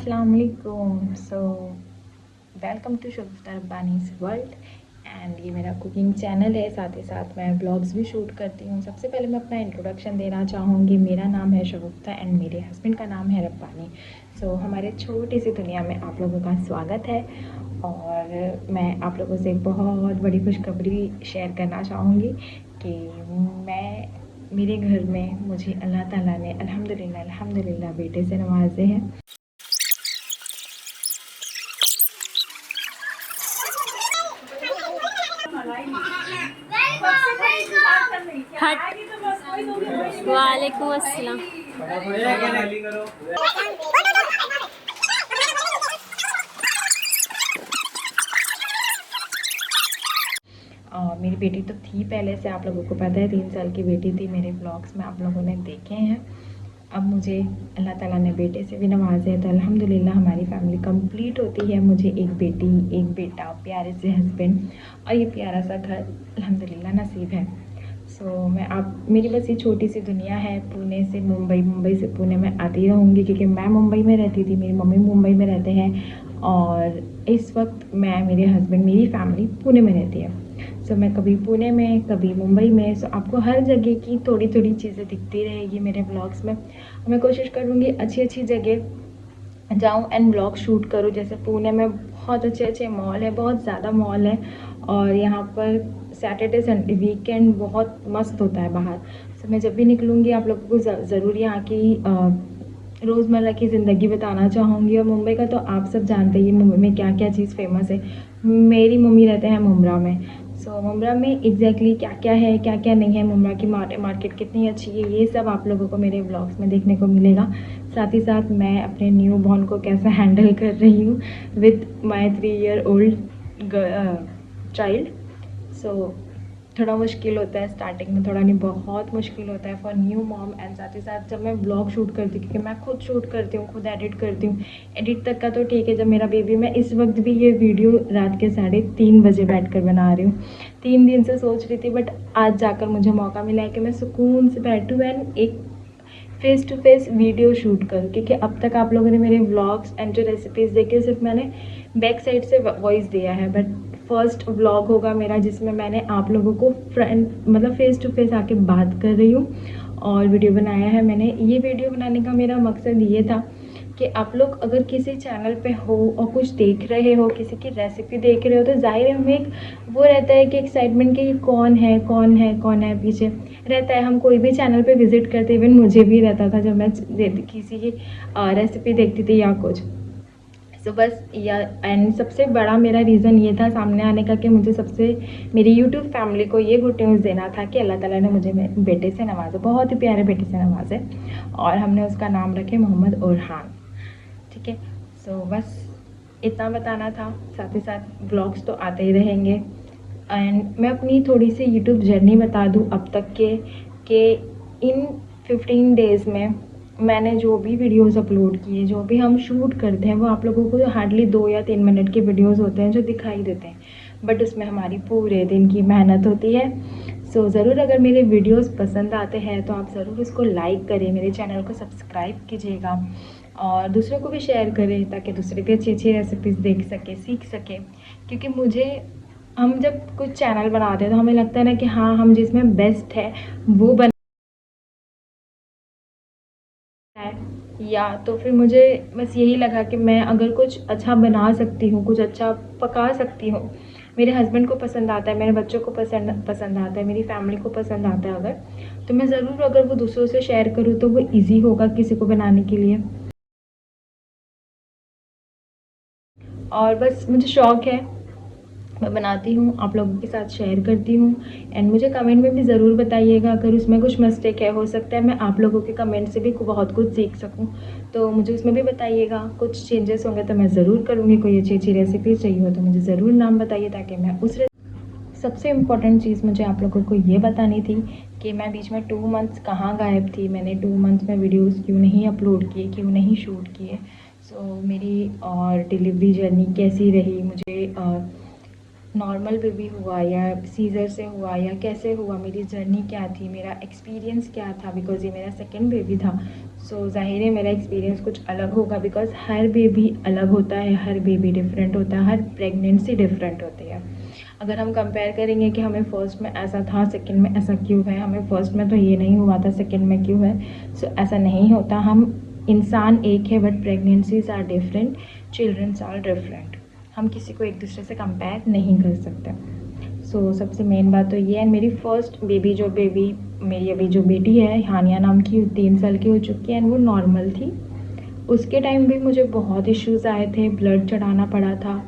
अस्सलाम वालेकुम। So welcome to Shagufta Rabbani's world and ये मेरा कुकिंग चैनल है। साथ ही साथ मैं ब्लॉग्स भी शूट करती हूँ। सबसे पहले मैं अपना इंट्रोडक्शन देना चाहूँगी। मेरा नाम है शगुफ्ता एंड मेरे हस्बैंड का नाम है रब्बानी। सो हमारे छोटी सी दुनिया में आप लोगों का स्वागत है और मैं आप लोगों से एक बहुत बड़ी खुशखबरी शेयर करना चाहूँगी कि मैं मेरे घर में मुझे अल्लाह ताला ने अल्हम्दुलिल्लाह बेटे से नवाजे हैं। वालेकुम अस्सलाम। मेरी बेटी तो थी पहले से, आप लोगों को पता है 3 साल की बेटी थी। मेरे ब्लॉग्स में आप लोगों ने देखे हैं। अब मुझे अल्लाह ताला ने बेटे से भी नवाजा है, तो अल्हम्दुलिल्लाह हमारी फैमिली कंप्लीट होती है। मुझे एक बेटी, एक बेटा, प्यारे से हस्बैंड और ये प्यारा सा घर अल्हम्दुलिल्लाह नसीब है। सो मैं आप मेरी बस ये छोटी सी दुनिया है। पुणे से मुंबई, मुंबई से पुणे में आती रहूँगी क्योंकि मैं मुंबई में रहती थी, मेरी मम्मी मुंबई में रहते हैं और इस वक्त मैं, मेरे हस्बैंड, मेरी फैमिली पुणे में रहती है। सो मैं कभी पुणे में, कभी मुंबई में। सो आपको हर जगह की थोड़ी थोड़ी चीज़ें दिखती रहेगी मेरे ब्लॉग्स में। मैं कोशिश करूँगी अच्छी अच्छी जगह जाऊँ एंड ब्लॉग शूट करूँ। जैसे पुणे में बहुत अच्छे अच्छे मॉल है, बहुत ज़्यादा मॉल है और यहाँ पर सैटरडे संडे वीकेंड बहुत मस्त होता है बाहर। सो मैं जब भी निकलूँगी आप लोगों को ज़रूर यहाँ की रोज़मर्रा की ज़िंदगी बताना चाहूँगी। और मुंबई का तो आप सब जानते ही, मुंबई में क्या क्या चीज़ फेमस है। मेरी मम्मी रहते हैं मुंब्रा में। सो मुंब्रा में एग्जैक्टली क्या क्या है, क्या क्या नहीं है, मुंब्रा की मार्केट कितनी अच्छी है, ये सब आप लोगों को मेरे ब्लॉग्स में देखने को मिलेगा। साथ ही साथ मैं अपने न्यू बॉर्न को कैसे हैंडल कर रही हूँ with my 3 year old child. So थोड़ा मुश्किल होता है स्टार्टिंग में, थोड़ा नहीं बहुत मुश्किल होता है फॉर न्यू मॉम। एंड साथ ही साथ जब मैं ब्लॉग शूट करती हूँ, क्योंकि मैं खुद शूट करती हूँ, खुद एडिट करती हूँ। एडिट तक का तो ठीक है, जब मेरा बेबी, मैं इस वक्त भी ये वीडियो रात के 3:30 बजे बैठ कर बना रही हूँ। 3 दिन से सोच रही थी बट आज जाकर मुझे मौका मिला है कि मैं सुकून से बैठूँ एंड एक face to face video shoot करूँ। क्योंकि अब तक आप लोगों ने मेरे व्लॉग्स एंड जो रेसिपीज़ देखे सिर्फ मैंने बैक साइड से वॉइस दिया है, बट फर्स्ट व्लॉग होगा मेरा जिसमें मैंने आप लोगों को फ्रंट मतलब फेस टू फेस आके बात कर रही हूँ और वीडियो बनाया है मैंने। ये वीडियो बनाने का मेरा मकसद ये था कि आप लोग अगर किसी चैनल पे हो और कुछ देख रहे हो, किसी की रेसिपी देख रहे हो, तो ज़ाहिर है हमें एक वो रहता है कि एक्साइटमेंट कि कौन है कौन है कौन है पीछे रहता है। हम कोई भी चैनल पे विज़िट करते, इवन मुझे भी रहता था जब मैं किसी की रेसिपी देखती थी या कुछ। सो बस या एंड सबसे बड़ा मेरा रीज़न ये था सामने आने का कि मुझे सबसे, मेरी यूट्यूब फैमिली को ये गुड न्यूज़ देना था कि अल्लाह ताला ने मुझे बेटे से नवाजा, बहुत ही प्यारे बेटे से नवाजे और हमने उसका नाम रखे मोहम्मद ओरहान। ठीक है। सो बस इतना बताना था। साथ ही साथ ब्लॉग्स तो आते ही रहेंगे एंड मैं अपनी थोड़ी सी यूट्यूब जर्नी बता दूँ अब तक के कि इन 15 डेज़ में मैंने जो भी वीडियोस अपलोड किए, जो भी हम शूट करते हैं, वो आप लोगों को हार्डली 2 या 3 मिनट के वीडियोस होते हैं जो दिखाई देते हैं, बट उसमें हमारी पूरे दिन की मेहनत होती है। सो ज़रूर अगर मेरे वीडियोस पसंद आते हैं तो आप ज़रूर इसको लाइक करें, मेरे चैनल को सब्सक्राइब कीजिएगा और दूसरों को भी शेयर करें ताकि दूसरे भी अच्छी अच्छी रेसिपीज़ देख सके, सीख सके। क्योंकि मुझे, हम जब कुछ चैनल बनाते हैं तो हमें लगता है ना कि हाँ, हम जिसमें बेस्ट है वो बना है, या तो फिर मुझे बस यही लगा कि मैं अगर कुछ अच्छा बना सकती हूँ, कुछ अच्छा पका सकती हूँ, मेरे हस्बैंड को पसंद आता है, मेरे बच्चों को पसंद पसंद आता है, मेरी फैमिली को पसंद आता है अगर, तो मैं ज़रूर अगर वो दूसरों से शेयर करूँ तो वो ईज़ी होगा किसी को बनाने के लिए। और बस मुझे शौक़ है, मैं बनाती हूँ, आप लोगों के साथ शेयर करती हूँ एंड मुझे कमेंट में भी ज़रूर बताइएगा अगर उसमें कुछ मिस्टेक है। हो सकता है मैं आप लोगों के कमेंट से भी बहुत कुछ सीख सकूँ, तो मुझे उसमें भी बताइएगा। कुछ चेंजेस होंगे तो मैं ज़रूर करूँगी। कोई अच्छी अच्छी रेसिपी चाहिए हो तो मुझे ज़रूर नाम बताइए ताकि मैं उस सबसे इम्पॉर्टेंट चीज़ मुझे आप लोगों को ये बतानी थी कि मैं बीच में 2 मंथ्स कहाँ गायब थी, मैंने 2 मंथ्स में वीडियोस क्यों नहीं अपलोड किए, क्यों नहीं शूट किए। सो मेरी और डिलीवरी जर्नी कैसी रही, मुझे नॉर्मल बेबी हुआ या सीज़र से हुआ या कैसे हुआ, मेरी जर्नी क्या थी, मेरा एक्सपीरियंस क्या था, बिकॉज़ ये मेरा सेकंड बेबी था। सो ज़ाहिर है मेरा एक्सपीरियंस कुछ अलग होगा, बिकॉज़ हर बेबी अलग होता है, हर बेबी डिफरेंट होता है, हर प्रेगनेंसी डिफरेंट होती है। अगर हम कंपेयर करेंगे कि हमें फ़र्स्ट में ऐसा था, सेकंड में ऐसा क्यों है, हमें फ़र्स्ट में तो ये नहीं हुआ था, सेकंड में क्यों है, सो ऐसा नहीं होता। हम इंसान एक है, but pregnancies are different, childrens are different. हम किसी को एक दूसरे से कंपेयर नहीं कर सकते। सबसे मेन बात तो ये है। मेरी फ़र्स्ट बेबी मेरी अभी जो बेटी है हानिया नाम की, 3 साल की हो चुकी है, एंड वो नॉर्मल थी। उसके टाइम भी मुझे बहुत इश्यूज़ आए थे, ब्लड चढ़ाना पड़ा था,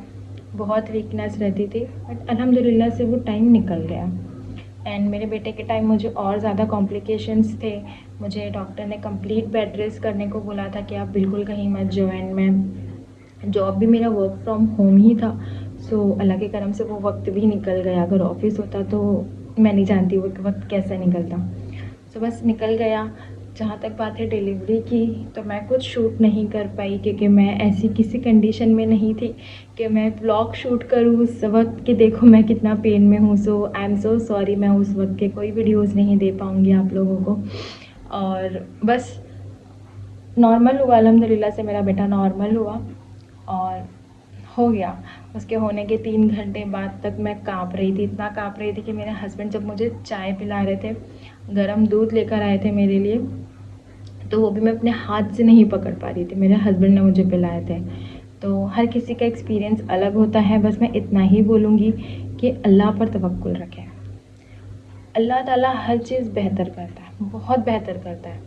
बहुत वीकनेस रहती थी, बट अल्हम्दुलिल्लाह से वो टाइम निकल गया। एंड मेरे बेटे के टाइम मुझे और ज़्यादा कॉम्प्लिकेशंस थे। मुझे डॉक्टर ने कंप्लीट बेड रेस्ट करने को बोला था कि आप बिल्कुल कहीं मत जाओ, एंड मैं जॉब भी मेरा वर्क फ्रॉम होम ही था। अल्लाह के करम से वो वक्त भी निकल गया। अगर ऑफ़िस होता तो मैं नहीं जानती वो वक्त कैसे निकलता। बस निकल गया। जहाँ तक बात है डिलीवरी की, तो मैं कुछ शूट नहीं कर पाई, क्योंकि मैं ऐसी किसी कंडीशन में नहीं थी कि मैं व्लॉग शूट करूँ उस वक्त कि देखो मैं कितना पेन में हूँ। आई एम सो सॉरी, मैं उस वक्त के कोई वीडियोज़ नहीं दे पाऊँगी आप लोगों को। और बस नॉर्मल हुआ, अल्हम्दुलिल्लाह से मेरा बेटा नॉर्मल हुआ और हो गया। उसके होने के 3 घंटे बाद तक मैं काँप रही थी, इतना काँप रही थी कि मेरे हस्बैंड जब मुझे चाय पिला रहे थे, गरम दूध लेकर आए थे मेरे लिए, तो वो भी मैं अपने हाथ से नहीं पकड़ पा रही थी, मेरे हस्बैंड ने मुझे पिलाए थे। तो हर किसी का एक्सपीरियंस अलग होता है। बस मैं इतना ही बोलूँगी कि अल्लाह पर तवक्कुल रखें। अल्लाह ताला हर चीज़ बेहतर करता है, बहुत बेहतर करता है।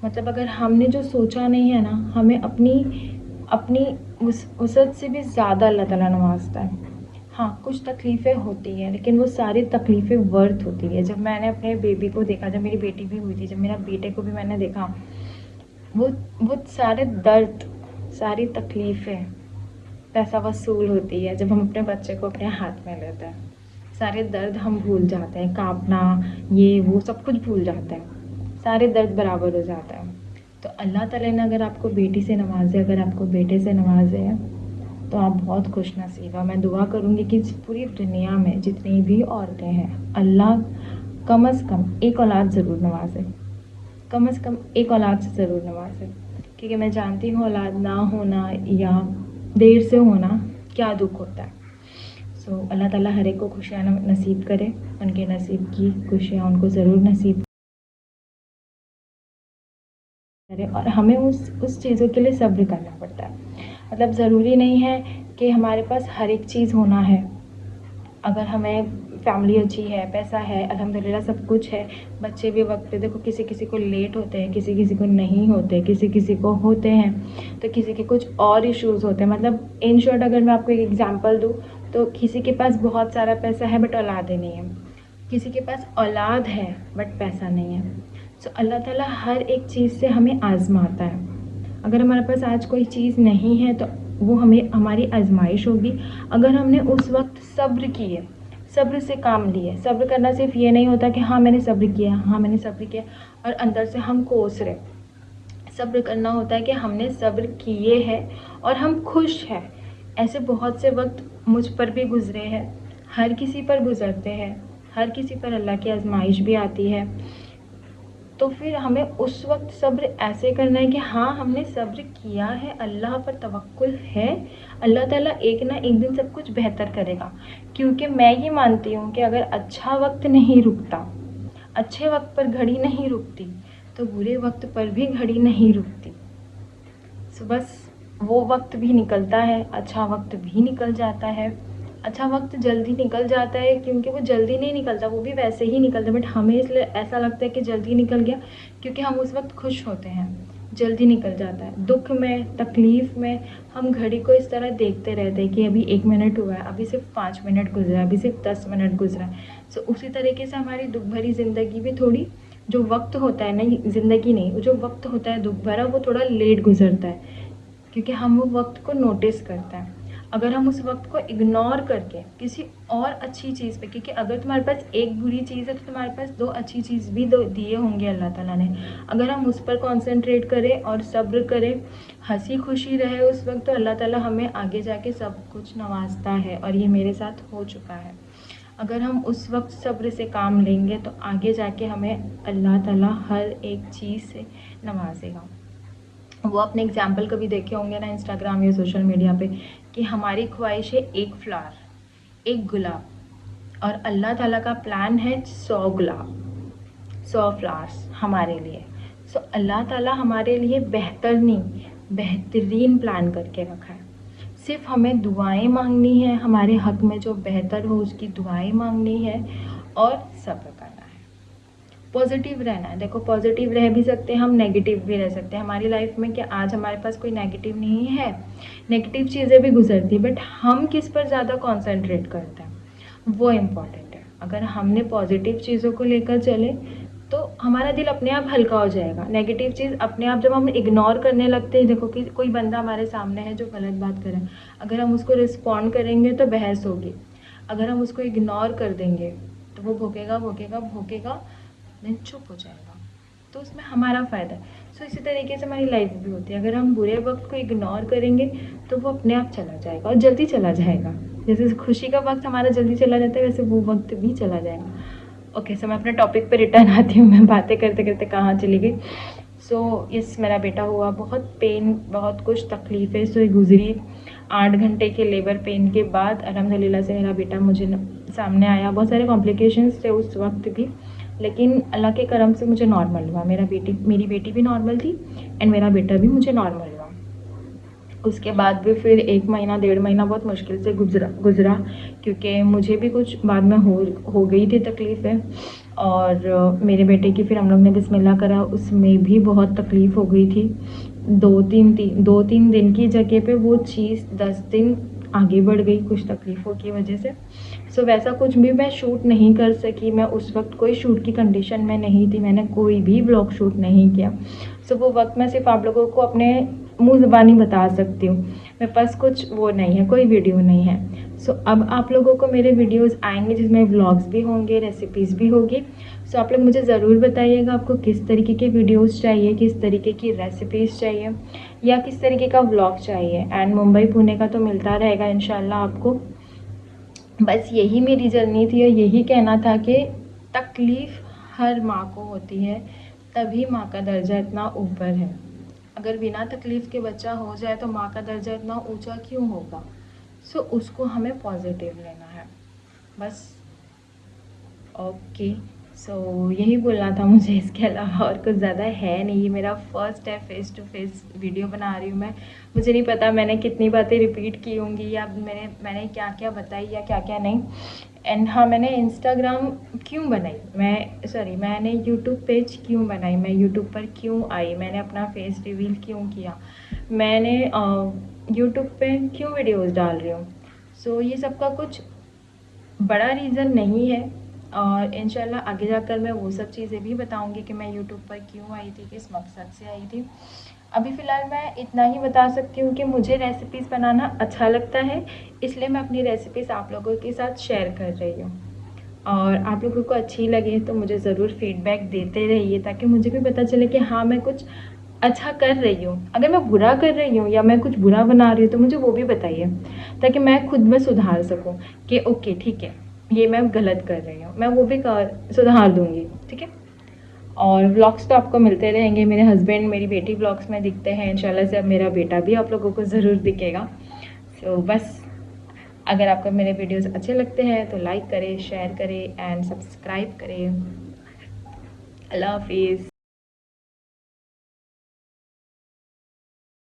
मतलब अगर हमने जो सोचा नहीं है ना, हमें अपनी अपनी वसअत से भी ज़्यादा अल्लाह ताला नवाज़ता है। हाँ, कुछ तकलीफ़ें होती हैं, लेकिन वो सारी तकलीफ़ें वर्थ होती है। जब मैंने अपने बेबी को देखा, जब मेरी बेटी भी हुई थी, जब मेरा बेटे को भी मैंने देखा, वो वो सारे दर्द, सारी तकलीफ़ें पैसा वसूल होती है जब हम अपने बच्चे को अपने हाथ में लेते हैं। सारे दर्द हम भूल जाते हैं, काँपना, ये वो सब कुछ भूल जाते हैं, सारे दर्द बराबर हो जाता है। तो अल्लाह ताला ने अगर आपको बेटी से नवाज़े, अगर आपको बेटे से नवाज़े है, तो आप बहुत खुशनसीब हो। मैं दुआ करूँगी कि इस पूरी दुनिया में जितनी भी औरतें हैं, अल्लाह कम से कम एक औलाद ज़रूर नवाज़े, कम से कम एक औलाद से ज़रूर नवाज़े, क्योंकि मैं जानती हूँ औलाद ना होना या देर से होना क्या दुख होता है। अल्लाह ताला हर एक को खुशियाँ नसीब करे, उनके नसीब की खुशियाँ उनको ज़रूर नसीब करे। और हमें उस चीज़ों के लिए सब्र करना पड़ता है। मतलब ज़रूरी नहीं है कि हमारे पास हर एक चीज़ होना है। अगर हमें फैमिली अच्छी है, पैसा है, अल्हम्दुलिल्लाह सब कुछ है, बच्चे भी वक्त पे, देखो किसी किसी को लेट होते हैं, किसी किसी को नहीं होते, किसी किसी को होते हैं, तो किसी के कुछ और इश्यूज़ होते हैं। मतलब इन शॉर्ट अगर मैं आपको एक एग्जांपल दूँ, तो किसी के पास बहुत सारा पैसा है बट औलाद नहीं है, किसी के पास औलाद है बट पैसा नहीं है। अल्लाह ताला हर एक चीज़ से हमें आज़माता है। अगर हमारे पास आज कोई चीज़ नहीं है तो वो हमें हमारी आजमाइश होगी। अगर हमने उस वक्त सब्र किए, सब्र से काम लिए, सब्र करना सिर्फ ये नहीं होता कि हाँ मैंने सब्र किया, हाँ मैंने सब्र किया और अंदर से हम कोस रहे। सब्र करना होता है कि हमने सब्र किए हैं और हम खुश हैं। ऐसे बहुत से वक्त मुझ पर भी गुजरे हैं, हर किसी पर गुजरते हैं, हर किसी पर अल्लाह की आजमाइश भी आती है। तो फिर हमें उस वक्त सब्र ऐसे करना है कि हाँ हमने सब्र किया है, अल्लाह पर तवक्कुल है, अल्लाह ताला एक ना एक दिन सब कुछ बेहतर करेगा। क्योंकि मैं ये मानती हूँ कि अगर अच्छा वक्त नहीं रुकता, अच्छे वक्त पर घड़ी नहीं रुकती, तो बुरे वक्त पर भी घड़ी नहीं रुकती। बस वो वक्त भी निकलता है, अच्छा वक्त भी निकल जाता है। अच्छा वक्त जल्दी निकल जाता है क्योंकि वो जल्दी नहीं निकलता, वो भी वैसे ही निकलता है, बट हमें इसलिए ऐसा लगता है कि जल्दी निकल गया क्योंकि हम उस वक्त खुश होते हैं। जल्दी निकल जाता है। दुख में, तकलीफ़ में हम घड़ी को इस तरह देखते रहते हैं कि अभी 1 मिनट हुआ है, अभी सिर्फ 5 मिनट गुजरा है, अभी सिर्फ 10 मिनट गुजरा है। उसी तरीके से हमारी दुख भरी ज़िंदगी भी थोड़ी, जो वक्त होता है ना, ज़िंदगी नहीं, जो वक्त होता है दुख भरा, वो थोड़ा लेट गुजरता है क्योंकि हम वो वक्त को नोटिस करते हैं। अगर हम उस वक्त को इग्नोर करके किसी और अच्छी चीज़ पे, क्योंकि अगर तुम्हारे पास एक बुरी चीज़ है तो तुम्हारे पास 2 अच्छी चीज़ भी दो दिए होंगे अल्लाह ताला ने, अगर हम उस पर कॉन्सेंट्रेट करें और सब्र करें, हंसी खुशी रहे उस वक्त, तो अल्लाह ताला हमें आगे जाके सब कुछ नवाजता है, और ये मेरे साथ हो चुका है। अगर हम उस वक्त सब्र से काम लेंगे तो आगे जाके हमें अल्लाह ताला हर एक चीज़ से नवाजेगा। वो अपने एग्जाम्पल कभी देखे होंगे ना इंस्टाग्राम या सोशल मीडिया पे, कि हमारी ख्वाहिश है एक फ्लावर, एक गुलाब, और अल्लाह ताला का प्लान है 100 गुलाब, 100 फ्लावर्स हमारे लिए। सो अल्लाह ताला हमारे लिए बेहतरीन प्लान करके रखा है। सिर्फ हमें दुआएं मांगनी है, हमारे हक में जो बेहतर हो उसकी दुआएं मांगनी है, और सब्र करना है, पॉजिटिव रहना है। देखो पॉजिटिव रह भी सकते हैं हम, नेगेटिव भी रह सकते हैं हमारी लाइफ में। कि आज हमारे पास कोई नेगेटिव नहीं है, नेगेटिव चीज़ें भी गुजरती, बट हम किस पर ज़्यादा कॉन्सेंट्रेट करते हैं वो इम्पॉर्टेंट है। अगर हमने पॉजिटिव चीज़ों को लेकर चले तो हमारा दिल अपने आप हल्का हो जाएगा। नेगेटिव चीज़ अपने आप जब हम इग्नोर करने लगते हैं, देखो कि कोई बंदा हमारे सामने है जो गलत बात कर रहा है, अगर हम उसको रिस्पॉन्ड करेंगे तो बहस होगी, अगर हम उसको इग्नोर कर देंगे तो वो भोगेगा भोगेगा भोगेगा, देन चुप हो जाएगा, तो उसमें हमारा फ़ायदा है। सो इसी तरीके से हमारी लाइफ भी होती है, अगर हम बुरे वक्त को इग्नोर करेंगे तो वो अपने आप चला जाएगा, और जल्दी चला जाएगा। जैसे खुशी का वक्त हमारा जल्दी चला जाता है, वैसे वो वक्त भी चला जाएगा। ओके, सो मैं अपने टॉपिक पे रिटर्न आती हूँ, मैं बातें करते करते कहाँ चली गई। सो यस, मेरा बेटा हुआ, बहुत पेन, बहुत कुछ तकलीफ़ें से गुजरी। 8 घंटे के लेबर पेन के बाद अल्हम्दुलिल्लाह से मेरा बेटा मुझे सामने आया। बहुत सारे कॉम्प्लिकेशंस थे उस वक्त भी, लेकिन अल्लाह के करम से मुझे नॉर्मल हुआ। मेरी बेटी भी नॉर्मल थी, एंड मेरा बेटा भी मुझे नॉर्मल हुआ। उसके बाद भी फिर 1 महीना 1.5 महीना बहुत मुश्किल से गुज़रा, क्योंकि मुझे भी कुछ बाद में हो गई थी तकलीफ़ें, और मेरे बेटे की फिर हम लोग ने बिस्मिल्लाह करा, उसमें भी बहुत तकलीफ़ हो गई थी। 2-3 दिन की जगह पे वो चीज़ 10 दिन आगे बढ़ गई कुछ तकलीफ़ों की वजह से। सो वैसा कुछ भी मैं शूट नहीं कर सकी, मैं उस वक्त कोई शूट की कंडीशन में नहीं थी, मैंने कोई भी व्लॉग शूट नहीं किया। सो वो वक्त मैं सिर्फ आप लोगों को अपने मुँह ज़बानी बता सकती हूँ, मेरे पास कुछ वो नहीं है, कोई वीडियो नहीं है। सो अब आप लोगों को मेरे वीडियोस आएंगे जिसमें व्लॉग्स भी होंगे, रेसिपीज़ भी होगी। सो आप लोग मुझे ज़रूर बताइएगा आपको किस तरीके के वीडियोस चाहिए, किस तरीके की रेसिपीज़ चाहिए, या किस तरीके का व्लॉग चाहिए। एंड मुंबई पुणे का तो मिलता रहेगा इंशाल्लाह आपको। बस यही मेरी जर्नी थी, और यही कहना था कि तकलीफ़ हर माँ को होती है, तभी माँ का दर्जा इतना ऊपर है। अगर बिना तकलीफ़ के बच्चा हो जाए तो माँ का दर्जा इतना ऊंचा क्यों होगा। सो उसको हमें पॉजिटिव लेना है बस। ओके, सो यही बोलना था मुझे, इसके अलावा और कुछ ज़्यादा है नहीं। ये मेरा फर्स्ट है फेस टू फेस वीडियो बना रही हूँ मैं। मुझे नहीं पता मैंने कितनी बातें रिपीट की होंगी, या मैंने क्या क्या बताई या क्या क्या नहीं। एंड हाँ, मैंने इंस्टाग्राम क्यों बनाई, मैंने यूट्यूब पेज क्यों बनाई, मैं यूट्यूब पर क्यों आई, मैंने अपना फेस रिवील क्यों किया, मैंने यूट्यूब पे क्यों वीडियोज़ डाल रही हूँ। सो ये सब का कुछ बड़ा रीज़न नहीं है, और इंशाल्लाह आगे जाकर मैं वो सब चीज़ें भी बताऊंगी कि मैं यूट्यूब पर क्यों आई थी, किस मकसद से आई थी। अभी फ़िलहाल मैं इतना ही बता सकती हूँ कि मुझे रेसिपीज़ बनाना अच्छा लगता है, इसलिए मैं अपनी रेसिपीज़ आप लोगों के साथ शेयर कर रही हूँ। और आप लोगों को अच्छी लगे तो मुझे ज़रूर फीडबैक देते रहिए, ताकि मुझे भी पता चले कि हाँ, मैं कुछ अच्छा कर रही हूँ। अगर मैं बुरा कर रही हूँ या मैं कुछ बुरा बना रही हूँ तो मुझे वो भी बताइए, ताकि मैं खुद में सुधार सकूँ कि ओके ठीक है, ये मैं गलत कर रही हूँ, मैं वो भी सुधार दूँगी, ठीक है। और व्लॉग्स तो आपको मिलते रहेंगे, मेरे हस्बैंड मेरी बेटी व्लॉग्स में दिखते हैं, इंशाल्लाह से अब मेरा बेटा भी आप लोगों को ज़रूर दिखेगा। सो बस, अगर आपको मेरे वीडियोस अच्छे लगते हैं तो लाइक करें, शेयर करें एंड सब्सक्राइब करें। अल्लाह हाफिज़।